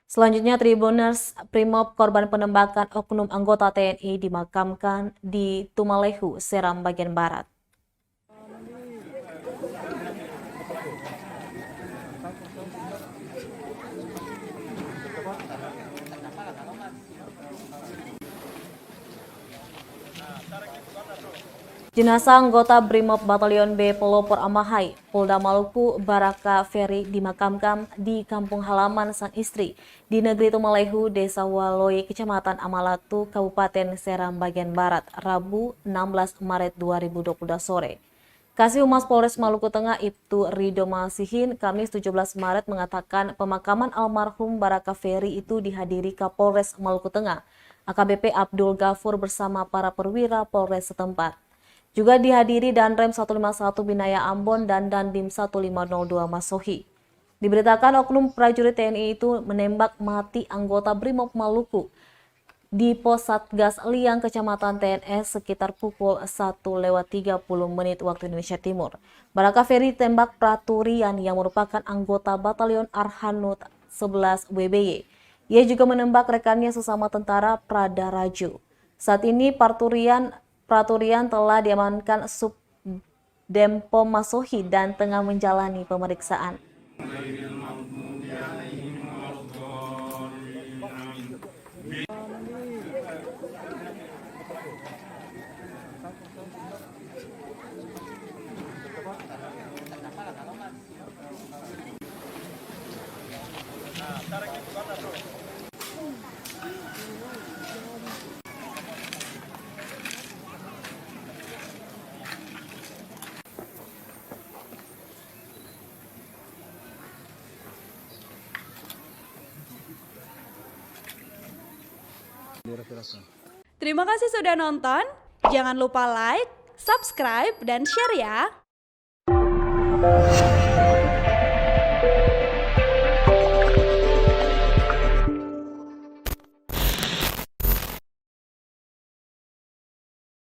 Selanjutnya, Tribuners Primob korban penembakan oknum anggota TNI dimakamkan di Tumalehu, Seram bagian barat. Jenazah anggota Brimob Batalion B Pelopor Amahai, Polda Maluku, Baraka Ferry dimakamkan di kampung halaman sang istri di negeri Tumalehu, Desa Waloi, Kecamatan Amalatu, Kabupaten Seram bagian barat, Rabu 16 Maret 2022 sore. Kasih Humas Polres Maluku Tengah Ibtu Rido Masihin Kamis 17 Maret mengatakan pemakaman almarhum Baraka Ferry itu dihadiri Kapolres Maluku Tengah, AKBP Abdul Ghafur bersama para perwira Polres setempat. Juga dihadiri Danrem 151 Binaya Ambon dan Dandim 1502 Masohi. Diberitakan oknum prajurit TNI itu menembak mati anggota Brimob Maluku di pos Satgas Liang Kecamatan TNS sekitar pukul 1:30 waktu Indonesia Timur. Baraka Ferry tembak Praturian yang merupakan anggota Batalion Arhanut 11 WBY. Ia juga menembak rekannya sesama tentara Pradaraju. Saat ini Praturian telah diamankan Subdempom Masohi dan tengah menjalani pemeriksaan. Terima kasih sudah nonton. Jangan lupa like, subscribe, dan share ya.